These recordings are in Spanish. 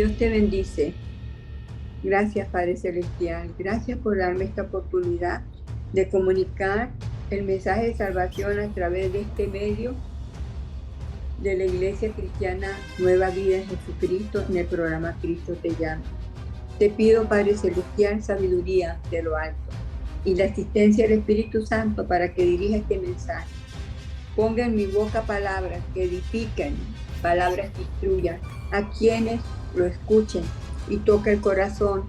Dios te bendice. Gracias, Padre Celestial. Gracias por darme esta oportunidad de comunicar el mensaje de salvación a través de este medio de la Iglesia Cristiana Nueva Vida en Jesucristo en el programa Cristo te llama. Te pido, Padre Celestial, sabiduría de lo alto y la asistencia del Espíritu Santo para que dirija este mensaje. Ponga en mi boca palabras que edifiquen, palabras que instruyan a quienes lo escuchen y toca el corazón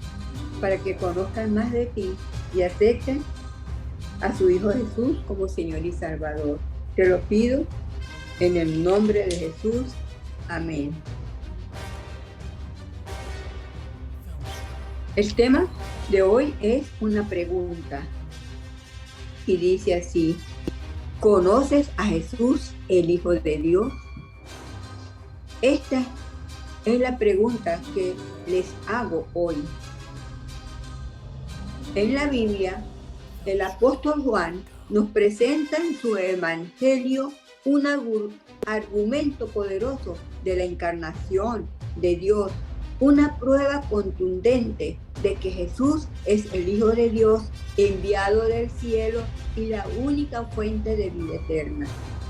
para que conozcan más de ti y acepten a su Hijo Jesús como Señor y Salvador. Te lo pido en el nombre de Jesús. Amén. El tema de hoy es una pregunta y dice así: ¿conoces a Jesús, el Hijo de Dios? Esta es la pregunta que les hago hoy. En la Biblia, el apóstol Juan nos presenta en su evangelio un argumento poderoso de la encarnación de Dios, una prueba contundente de que Jesús es el Hijo de Dios, enviado del cielo y la única fuente de vida eterna.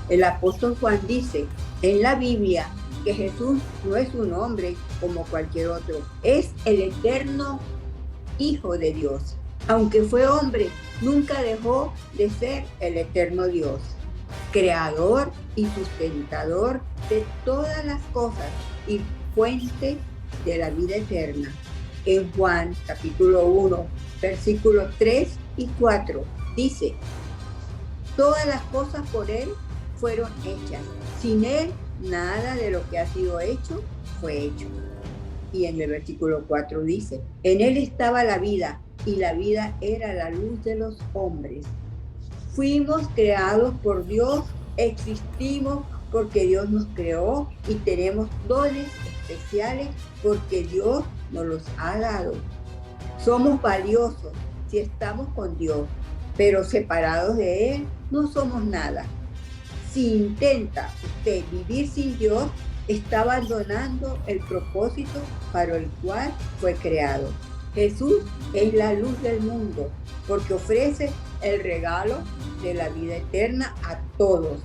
El apóstol Juan dice en la Biblia que Jesús no es un hombre como cualquier otro, es el eterno Hijo de Dios. Aunque fue hombre, nunca dejó de ser el eterno Dios, creador y sustentador de todas las cosas y fuente de la vida eterna. En Juan capítulo 1, versículos 3 y 4 dice: todas las cosas por él fueron hechas, sin él nada de lo que ha sido hecho fue hecho. Y en el versículo 4 dice: en él estaba la vida, y la vida era la luz de los hombres. Fuimos creados por Dios, existimos porque Dios nos creó y tenemos dones especiales porque Dios nos los ha dado. Somos valiosos si estamos con Dios, pero separados de Él no somos nada. Si intenta usted vivir sin Dios, está abandonando el propósito para el cual fue creado. Jesús es la luz del mundo porque ofrece el regalo de la vida eterna a todos.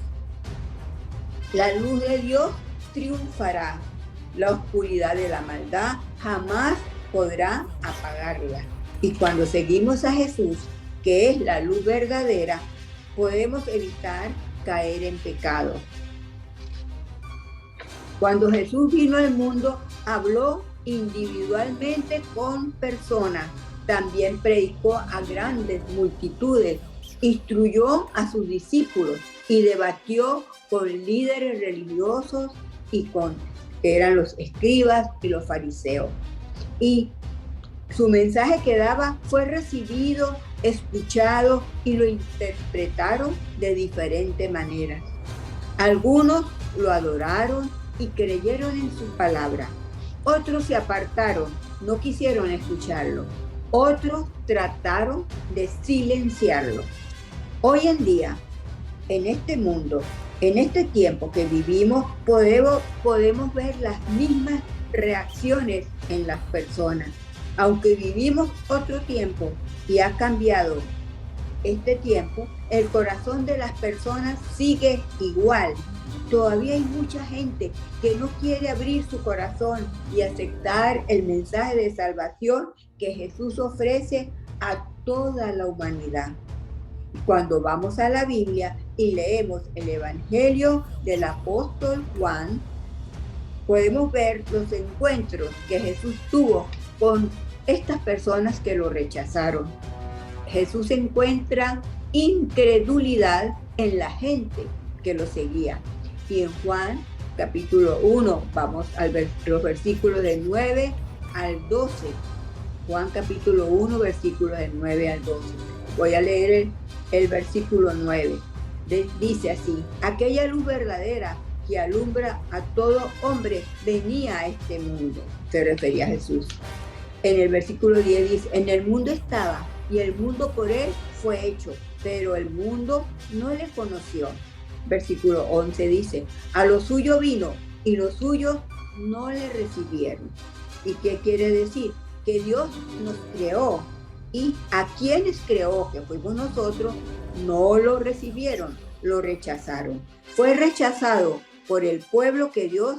La luz de Dios triunfará. La oscuridad de la maldad jamás podrá apagarla. Y cuando seguimos a Jesús, que es la luz verdadera, podemos evitar caer en pecado. Cuando Jesús vino al mundo, habló individualmente con personas. También predicó a grandes multitudes, instruyó a sus discípulos y debatió con líderes religiosos y que eran los escribas y los fariseos. Y su mensaje que daba fue recibido, escuchado y lo interpretaron de diferentes maneras. Algunos lo adoraron y creyeron en su palabra. Otros se apartaron, no quisieron escucharlo. Otros trataron de silenciarlo. Hoy en día, en este mundo, en este tiempo que vivimos, podemos ver las mismas reacciones en las personas. Aunque vivimos otro tiempo y ha cambiado este tiempo, el corazón de las personas sigue igual. Todavía hay mucha gente que no quiere abrir su corazón y aceptar el mensaje de salvación que Jesús ofrece a toda la humanidad. Cuando vamos a la Biblia y leemos el Evangelio del apóstol Juan, podemos ver los encuentros que Jesús tuvo con estas personas que lo rechazaron. Jesús encuentra incredulidad en la gente que lo seguía. Y en Juan capítulo 1, vamos a los versículos del 9 al 12. Juan capítulo 1, versículos del 9 al 12. Voy a leer el versículo 9. Dice así: aquella luz verdadera que alumbra a todo hombre venía a este mundo. Se refería a Jesús. En el versículo 10 dice: en el mundo estaba y el mundo por él fue hecho, pero el mundo no le conoció. Versículo 11 dice: a lo suyo vino y los suyos no le recibieron. ¿Y qué quiere decir? Que Dios nos creó y a quienes creó, que fuimos nosotros, no lo recibieron, lo rechazaron. Fue rechazado por el pueblo que Dios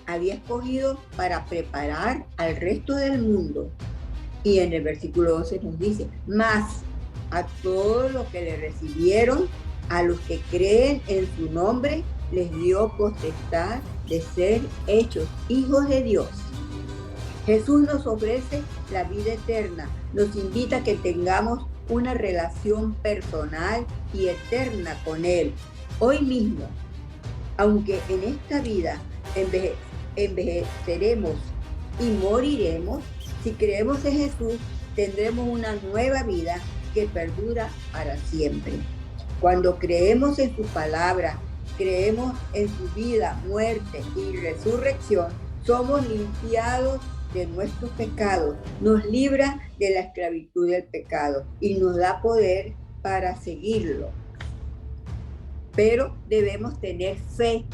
había escogido para preparar al resto del mundo. Y en el versículo 11 nos dice, más a todos los que le recibieron, a los que creen en su nombre, les dio potestad de ser hechos hijos de Dios. Jesús nos ofrece la vida eterna, nos invita a que tengamos una relación personal y eterna con Él, hoy mismo. Aunque en esta vida envejeceremos y moriremos, si creemos en Jesús, tendremos una nueva vida que perdura para siempre. Cuando creemos en su palabra, creemos en su vida, muerte y resurrección, somos limpiados de nuestros pecados, nos libra de la esclavitud del pecado y nos da poder para seguirlo. Pero debemos tener fe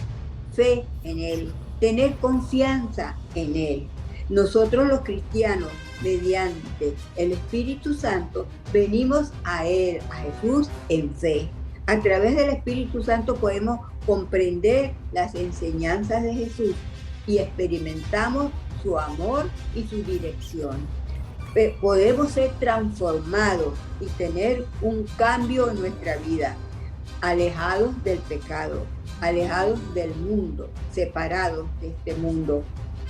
en Él, tener confianza en Él. Nosotros los cristianos, mediante el Espíritu Santo, venimos a Él, a Jesús, en fe. A través del Espíritu Santo podemos comprender las enseñanzas de Jesús y experimentamos su amor y su dirección. Podemos ser transformados y tener un cambio en nuestra vida, alejados del pecado, alejados del mundo, separados de este mundo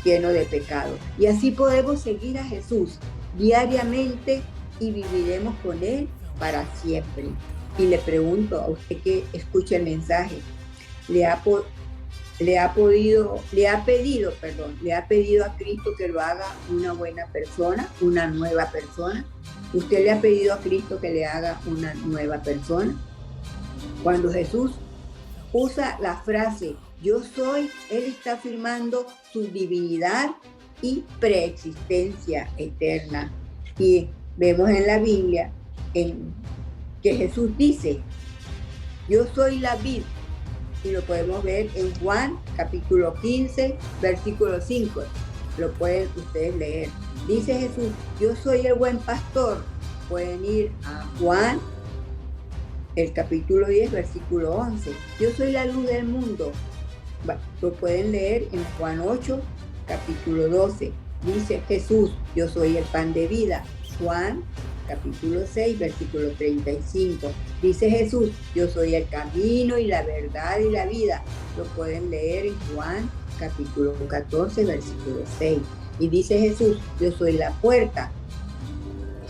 lleno de pecado. Y así podemos seguir a Jesús diariamente y viviremos con Él para siempre. Y le pregunto a usted que escucha el mensaje, ¿le ha pedido a Cristo que lo haga una buena persona, una nueva persona? ¿Usted le ha pedido a Cristo que le haga una nueva persona? Cuando Jesús usa la frase yo soy, Él está afirmando su divinidad y preexistencia eterna. Y vemos en la Biblia que Jesús dice, yo soy la vid, y lo podemos ver en Juan capítulo 15, versículo 5. Lo pueden ustedes leer. Dice Jesús, yo soy el buen pastor. Pueden ir a Juan, el capítulo 10, versículo 11. Yo soy la luz del mundo. Lo pueden leer en Juan 8, capítulo 12. Dice Jesús, yo soy el pan de vida. Juan capítulo 6, versículo 35. Dice Jesús, yo soy el camino y la verdad y la vida. Lo pueden leer en Juan capítulo 14, versículo 6. Y dice Jesús, yo soy la puerta.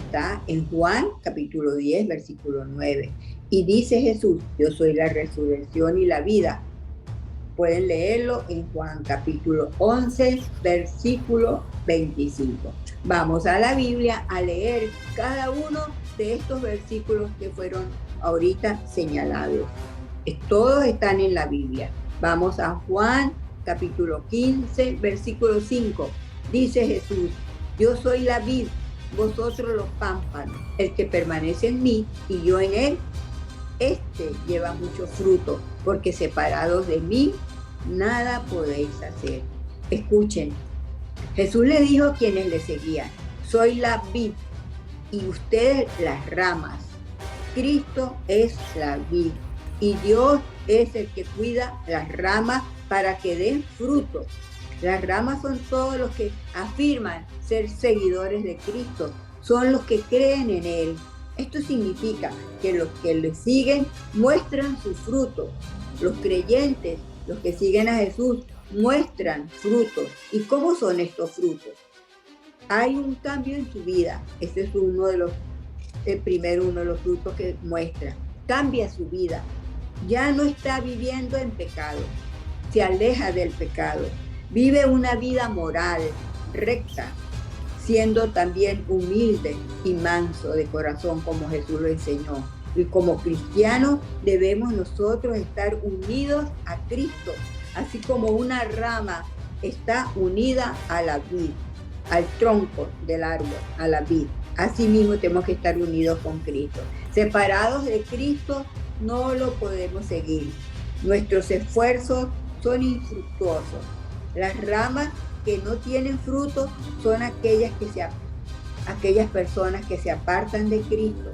Está en Juan capítulo 10, versículo 9. Y dice Jesús, yo soy la resurrección y la vida. Pueden leerlo en Juan capítulo 11, versículo 25. Vamos a la Biblia a leer cada uno de estos versículos que fueron ahorita señalados. Todos están en la Biblia. Vamos a Juan capítulo 15, versículo 5. Dice Jesús, yo soy la vid, vosotros los pámpanos. El que permanece en mí y yo en él, este lleva mucho fruto, porque separados de mí, nada podéis hacer. Escuchen, Jesús le dijo a quienes le seguían, soy la vid y ustedes las ramas. Cristo es la vid y Dios es el que cuida las ramas para que den fruto. Las ramas son todos los que afirman ser seguidores de Cristo, son los que creen en Él. Esto significa que los que le siguen muestran su fruto. Los creyentes, los que siguen a Jesús, muestran frutos. ¿Y cómo son estos frutos? Hay un cambio en su vida. Este es uno de los frutos que muestra. Cambia su vida. Ya no está viviendo en pecado. Se aleja del pecado. Vive una vida moral, recta, siendo también humilde y manso de corazón como Jesús lo enseñó. Y como cristianos debemos nosotros estar unidos a Cristo, así como una rama está unida a la vid, al tronco del árbol, a la vid. Así mismo tenemos que estar unidos con Cristo. Separados de Cristo no lo podemos seguir. Nuestros esfuerzos son infructuosos. Las ramas que no tienen fruto son aquellas personas que se apartan de Cristo.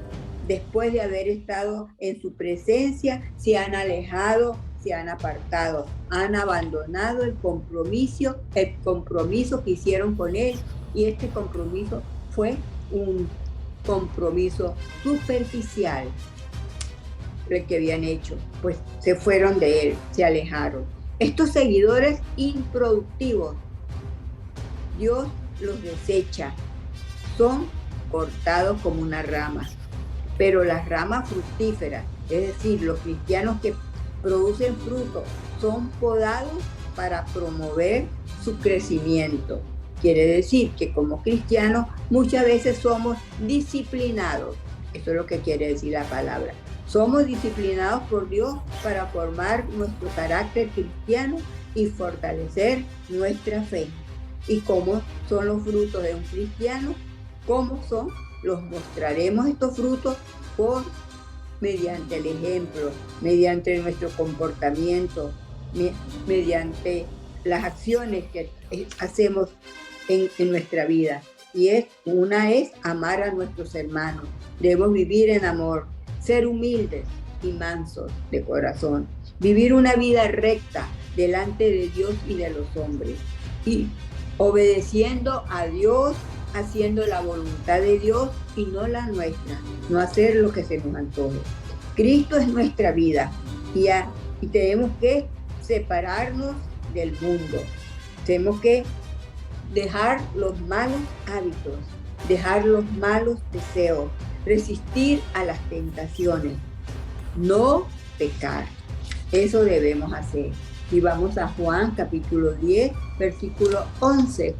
Después de haber estado en su presencia, se han alejado, se han apartado, han abandonado el compromiso que hicieron con Él, y este compromiso fue un compromiso superficial el que habían hecho, pues se fueron de Él, se alejaron. Estos seguidores improductivos, Dios los desecha, son cortados como una rama. Pero las ramas fructíferas, es decir, los cristianos que producen fruto, son podados para promover su crecimiento. Quiere decir que como cristianos muchas veces somos disciplinados. Eso es lo que quiere decir la palabra. Somos disciplinados por Dios para formar nuestro carácter cristiano y fortalecer nuestra fe. ¿Y cómo son los frutos de un cristiano? ¿Cómo son? Los mostraremos estos frutos mediante el ejemplo, mediante nuestro comportamiento, mediante las acciones que hacemos en nuestra vida. Y una es amar a nuestros hermanos. Debemos vivir en amor, ser humildes y mansos de corazón, vivir una vida recta delante de Dios y de los hombres, y obedeciendo a Dios, haciendo la voluntad de Dios y no la nuestra, no hacer lo que se nos antoje. Cristo es nuestra vida y tenemos que separarnos del mundo. Tenemos que dejar los malos hábitos, dejar los malos deseos, resistir a las tentaciones, no pecar. Eso debemos hacer. Y vamos a Juan capítulo 10, versículo 11,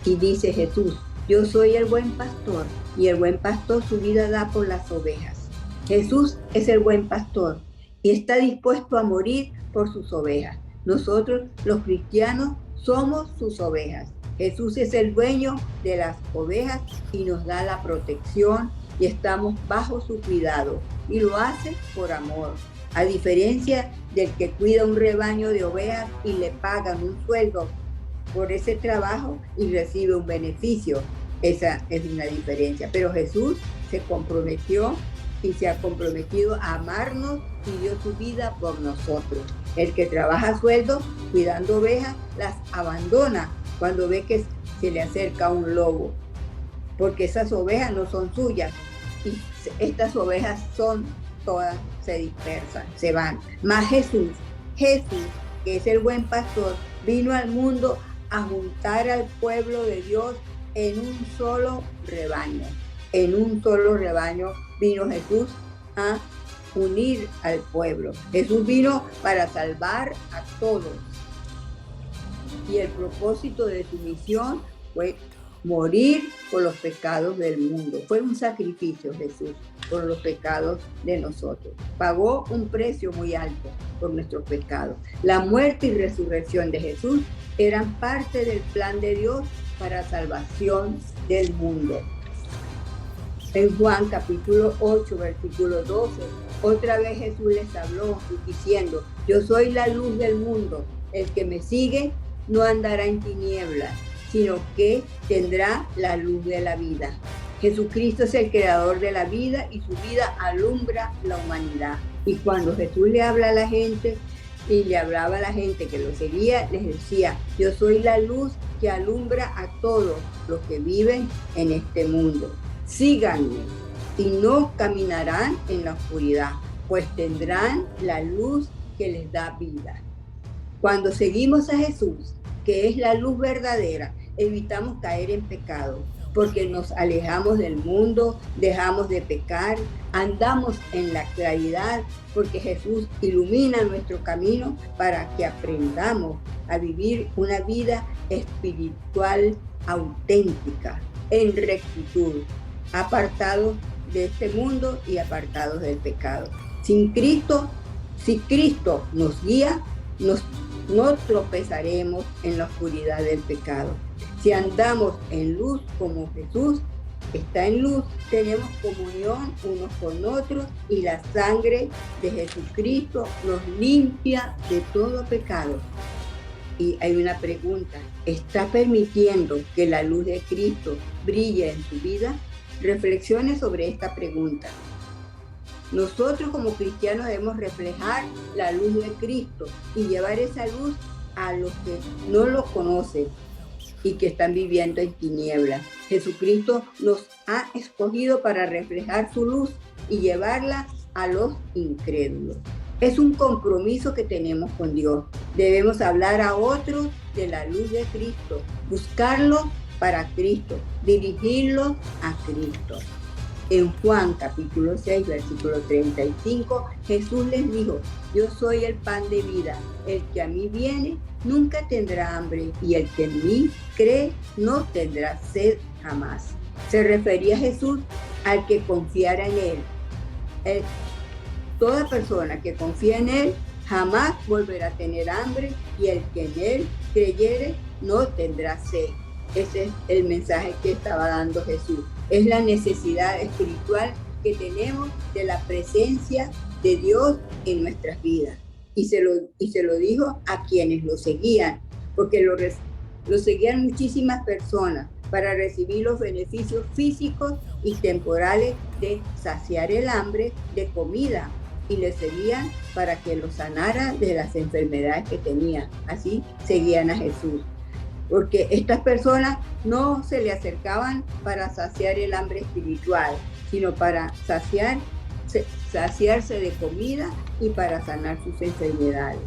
y dice Jesús: yo soy el buen pastor, y el buen pastor su vida da por las ovejas. Jesús es el buen pastor y está dispuesto a morir por sus ovejas. Nosotros, los cristianos, somos sus ovejas. Jesús es el dueño de las ovejas y nos da la protección y estamos bajo su cuidado, y lo hace por amor. A diferencia del que cuida un rebaño de ovejas y le pagan un sueldo por ese trabajo y recibe un beneficio. Esa es una diferencia. Pero Jesús se comprometió y se ha comprometido a amarnos y dio su vida por nosotros. El que trabaja a sueldo cuidando ovejas las abandona cuando ve que se le acerca un lobo, porque esas ovejas no son suyas y estas ovejas todas se dispersan, se van. Mas Jesús, que es el buen pastor, vino al mundo a juntar al pueblo de Dios en un solo rebaño. En un solo rebaño vino Jesús a unir al pueblo. Jesús vino para salvar a todos. Y el propósito de su misión fue morir por los pecados del mundo. Fue un sacrificio Jesús por los pecados de nosotros. Pagó un precio muy alto por nuestros pecados. La muerte y resurrección de Jesús eran parte del plan de Dios para salvación del mundo. En Juan capítulo 8, versículo 12, otra vez Jesús les habló diciendo: yo soy la luz del mundo. El que me sigue no andará en tinieblas, sino que tendrá la luz de la vida. Jesucristo es el creador de la vida y su vida alumbra la humanidad. Y cuando Jesús le habla a la gente y le hablaba a la gente que lo seguía, les decía: yo soy la luz que alumbra a todos los que viven en este mundo. Síganme y no caminarán en la oscuridad, pues tendrán la luz que les da vida. Cuando seguimos a Jesús, que es la luz verdadera, evitamos caer en pecado, porque nos alejamos del mundo, dejamos de pecar, andamos en la claridad, porque Jesús ilumina nuestro camino para que aprendamos a vivir una vida espiritual auténtica, en rectitud, apartados de este mundo y apartados del pecado. Si Cristo nos guía, no tropezaremos en la oscuridad del pecado. Si andamos en luz como Jesús está en luz, tenemos comunión unos con otros y la sangre de Jesucristo nos limpia de todo pecado. Y hay una pregunta, ¿está permitiendo que la luz de Cristo brille en su vida? Reflexione sobre esta pregunta. Nosotros como cristianos debemos reflejar la luz de Cristo y llevar esa luz a los que no lo conocen y que están viviendo en tinieblas. Jesucristo nos ha escogido para reflejar su luz y llevarla a los incrédulos. Es un compromiso que tenemos con Dios. Debemos hablar a otros de la luz de Cristo, buscarlos para Cristo, dirigirlos a Cristo. En Juan capítulo 6, versículo 35, Jesús les dijo, yo soy el pan de vida, el que a mí viene nunca tendrá hambre y el que en mí cree no tendrá sed jamás. Se refería a Jesús al que confiara en él. Toda persona que confía en él jamás volverá a tener hambre y el que en él creyere no tendrá sed. Ese es el mensaje que estaba dando Jesús. Es la necesidad espiritual que tenemos de la presencia de Dios en nuestras vidas. Y se lo dijo a quienes lo seguían, porque lo seguían muchísimas personas para recibir los beneficios físicos y temporales de saciar el hambre de comida, y le seguían para que lo sanara de las enfermedades que tenían. Así seguían a Jesús. Porque estas personas no se le acercaban para saciar el hambre espiritual, sino para saciarse de comida y para sanar sus enfermedades.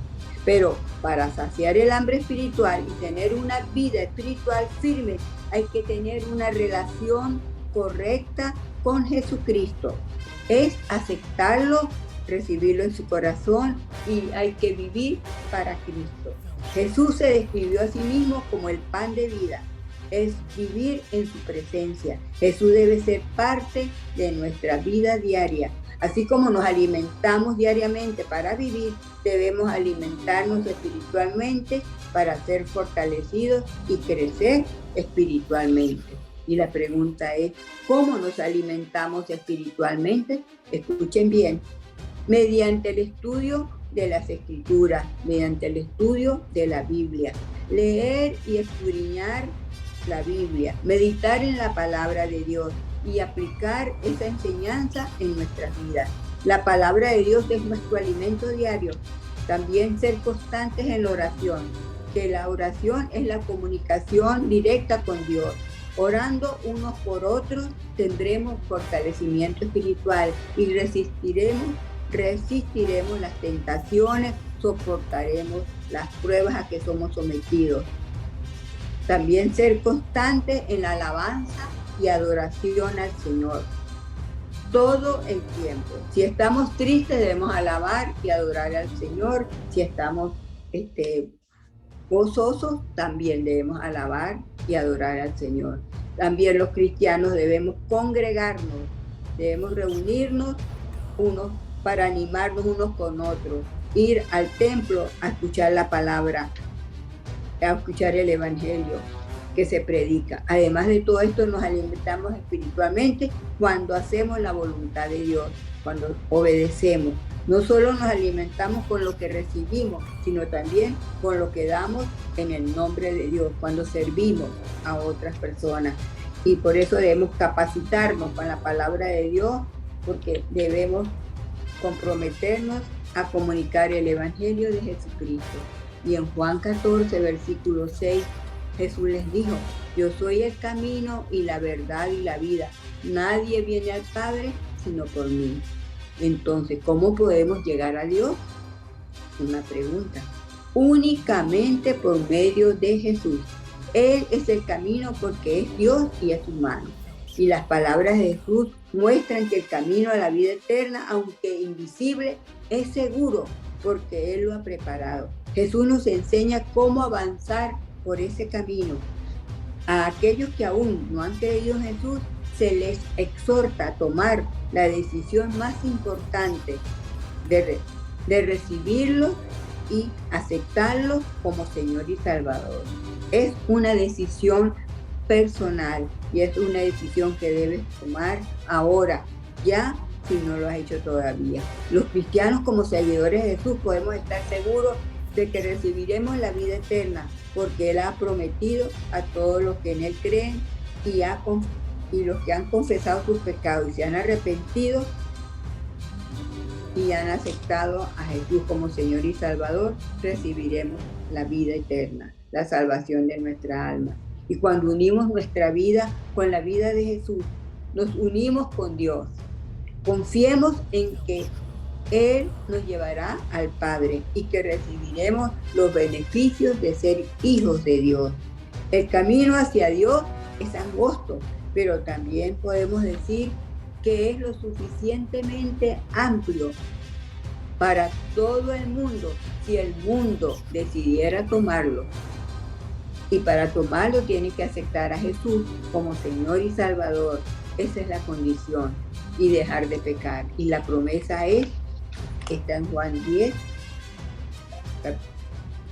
Pero para saciar el hambre espiritual y tener una vida espiritual firme, hay que tener una relación correcta con Jesucristo. Es aceptarlo, recibirlo en su corazón y hay que vivir para Cristo. Jesús se describió a sí mismo como el pan de vida, es vivir en su presencia. Jesús debe ser parte de nuestra vida diaria. Así como nos alimentamos diariamente para vivir, debemos alimentarnos espiritualmente para ser fortalecidos y crecer espiritualmente. Y la pregunta es, ¿cómo nos alimentamos espiritualmente? Escuchen bien, mediante el estudio de las Escrituras, mediante el estudio de la Biblia. Leer y escudriñar la Biblia, meditar en la palabra de Dios y aplicar esa enseñanza en nuestras vidas. La palabra de Dios es nuestro alimento diario. También ser constantes en la oración, que la oración es la comunicación directa con Dios. Orando unos por otros tendremos fortalecimiento espiritual y resistiremos las tentaciones, soportaremos las pruebas a que somos sometidos. También ser constante en la alabanza y adoración al Señor. Todo el tiempo. Si estamos tristes, debemos alabar y adorar al Señor. Si estamos gozosos, también debemos alabar y adorar al Señor. También los cristianos debemos congregarnos, debemos reunirnos para animarnos unos con otros, ir al templo a escuchar la palabra, a escuchar el evangelio que se predica. Además de todo esto, nos alimentamos espiritualmente cuando hacemos la voluntad de Dios, cuando obedecemos. No solo nos alimentamos con lo que recibimos, sino también con lo que damos en el nombre de Dios, cuando servimos a otras personas. Y por eso debemos capacitarnos con la palabra de Dios, porque debemos comprometernos a comunicar el evangelio de Jesucristo. Y en Juan 14, versículo 6, Jesús les dijo, yo soy el camino y la verdad y la vida. Nadie viene al Padre sino por mí. Entonces, ¿cómo podemos llegar a Dios? Una pregunta. Únicamente por medio de Jesús. Él es el camino porque es Dios y es humano. Y las palabras de Jesús muestran que el camino a la vida eterna, aunque invisible, es seguro porque Él lo ha preparado. Jesús nos enseña cómo avanzar por ese camino. A aquellos que aún no han creído en Jesús, se les exhorta a tomar la decisión más importante de recibirlo y aceptarlo como Señor y Salvador. Es una decisión personal y es una decisión que debes tomar ahora, ya, si no lo has hecho todavía. Los cristianos, como seguidores de Jesús, podemos estar seguros de que recibiremos la vida eterna, porque Él ha prometido a todos los que en Él creen y los que han confesado sus pecados y se han arrepentido y han aceptado a Jesús como Señor y Salvador, recibiremos la vida eterna, la salvación de nuestra alma. Y cuando unimos nuestra vida con la vida de Jesús, nos unimos con Dios. Confiemos en que Él nos llevará al Padre y que recibiremos los beneficios de ser hijos de Dios. El camino hacia Dios es angosto, pero también podemos decir que es lo suficientemente amplio para todo el mundo si el mundo decidiera tomarlo. Y para tomarlo tiene que aceptar a Jesús como Señor y Salvador. Esa es la condición. Y dejar de pecar. Y la promesa está en Juan 10.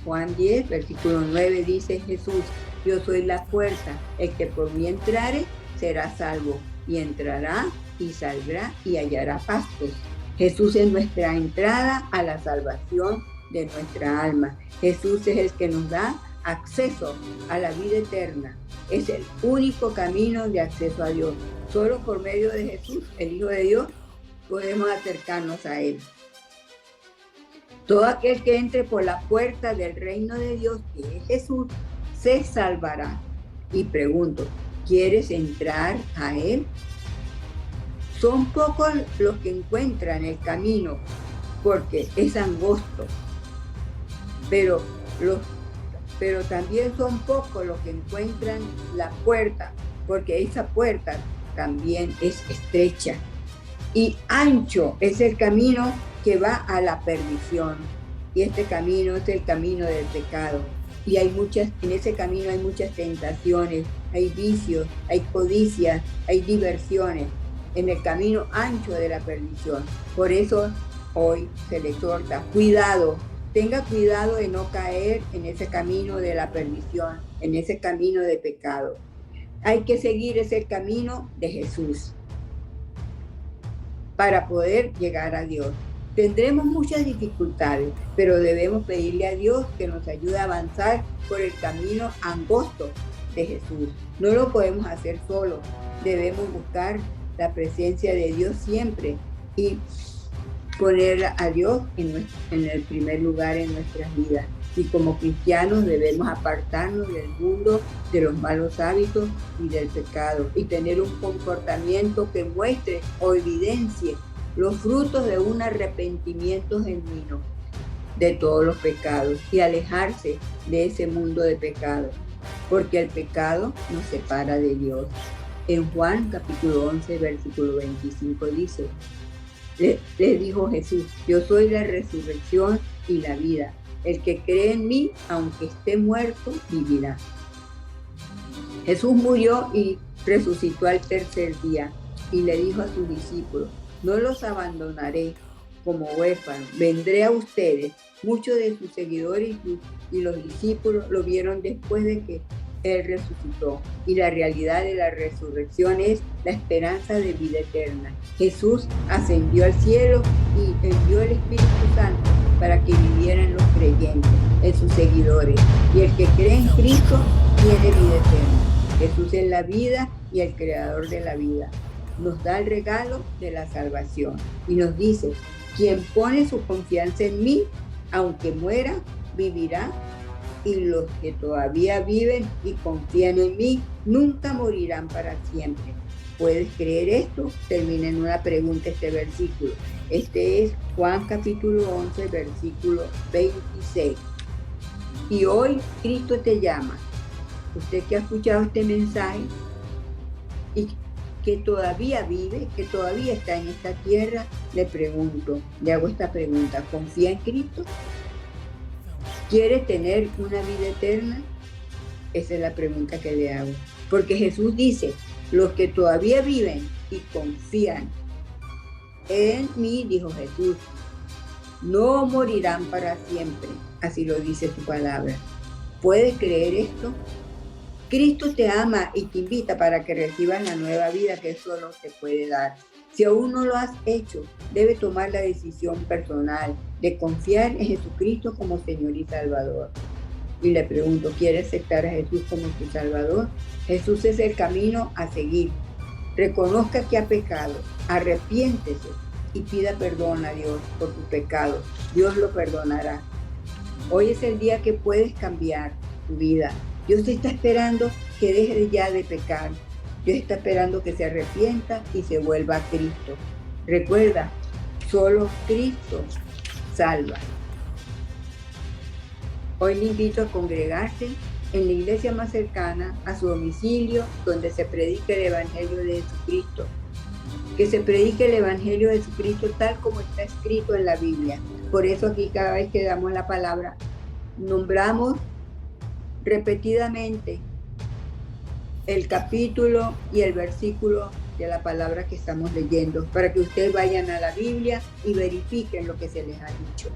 Juan 10, versículo 9 dice Jesús: yo soy la puerta, el que por mí entrare será salvo, y entrará y saldrá y hallará pastos. Jesús es nuestra entrada a la salvación de nuestra alma. Jesús es el que nos da acceso a la vida eterna. Es el único camino de acceso a Dios. Solo por medio de Jesús, el Hijo de Dios, podemos acercarnos a Él. Todo aquel que entre por la puerta del reino de Dios, que es Jesús, se salvará. Y pregunto, ¿quieres entrar a Él? Son pocos los que encuentran el camino, porque es angosto, pero también son pocos los que encuentran la puerta, porque esa puerta también es estrecha. Y ancho es el camino que va a la perdición. Y este camino es el camino del pecado. Y en ese camino hay muchas tentaciones, hay vicios, hay codicias, hay diversiones. En el camino ancho de la perdición. Por eso hoy se le exhorta, cuidado, tenga cuidado de no caer en ese camino de la perdición, en ese camino de pecado. Hay que seguir ese camino de Jesús para poder llegar a Dios. Tendremos muchas dificultades, pero debemos pedirle a Dios que nos ayude a avanzar por el camino angosto de Jesús. No lo podemos hacer solos, debemos buscar la presencia de Dios siempre y poner a Dios en el primer lugar en nuestras vidas. Y como cristianos debemos apartarnos del mundo, de los malos hábitos y del pecado, y tener un comportamiento que muestre o evidencie los frutos de un arrepentimiento genuino de todos los pecados y alejarse de ese mundo de pecado, porque el pecado nos separa de Dios. En Juan capítulo 11, versículo 25 dice, les dijo Jesús, yo soy la resurrección y la vida. El que cree en mí, aunque esté muerto, vivirá. Jesús murió y resucitó al tercer día y le dijo a sus discípulos, no los abandonaré como huérfanos, vendré a ustedes. Muchos de sus seguidores y los discípulos lo vieron después de que Él resucitó, y la realidad de la resurrección es la esperanza de vida eterna. Jesús ascendió al cielo y envió el Espíritu Santo para que vivieran los creyentes, en sus seguidores, y el que cree en Cristo tiene vida eterna. Jesús es la vida y el creador de la vida. Nos da el regalo de la salvación y nos dice, quien pone su confianza en mí, aunque muera, vivirá. Y los que todavía viven y confían en mí nunca morirán para siempre. ¿Puedes creer esto? Termina en una pregunta este versículo. Este es Juan capítulo 11, versículo 26. Y hoy Cristo te llama. Usted que ha escuchado este mensaje y que todavía vive, que todavía está en esta tierra, le hago esta pregunta. ¿Confía en Cristo? ¿Quiere tener una vida eterna? Esa es la pregunta que le hago. Porque Jesús dice, los que todavía viven y confían en mí, dijo Jesús, no morirán para siempre. Así lo dice su palabra. ¿Puedes creer esto? Cristo te ama y te invita para que recibas la nueva vida que solo te puede dar. Si aún no lo has hecho, debes tomar la decisión personal de confiar en Jesucristo como Señor y Salvador. Y le pregunto, ¿quiere aceptar a Jesús como su Salvador? Jesús es el camino a seguir. Reconozca que ha pecado, arrepiéntese y pida perdón a Dios por sus pecados. Dios lo perdonará. Hoy es el día que puedes cambiar tu vida. Dios está esperando que dejes ya de pecar. Dios está esperando que se arrepienta y se vuelva a Cristo. Recuerda, solo Cristo salva. Hoy le invito a congregarse en la iglesia más cercana a su domicilio, donde se predique el Evangelio de Jesucristo. Que se predique el Evangelio de Jesucristo tal como está escrito en la Biblia. Por eso aquí cada vez que damos la palabra, nombramos repetidamente el capítulo y el versículo de la palabra que estamos leyendo, para que ustedes vayan a la Biblia y verifiquen lo que se les ha dicho.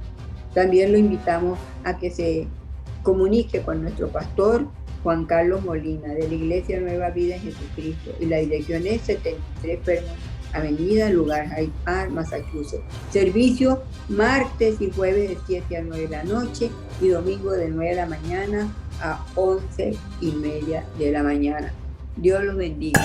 También lo invitamos a que se comunique con nuestro pastor Juan Carlos Molina, de la Iglesia Nueva Vida en Jesucristo, y la dirección es 73 Fairmont Avenida, lugar Hyde Park, Massachusetts. Servicio martes y jueves de 7 a 9 de la noche y domingo de 9 de la mañana a 11:30 de la mañana. Dios los bendiga.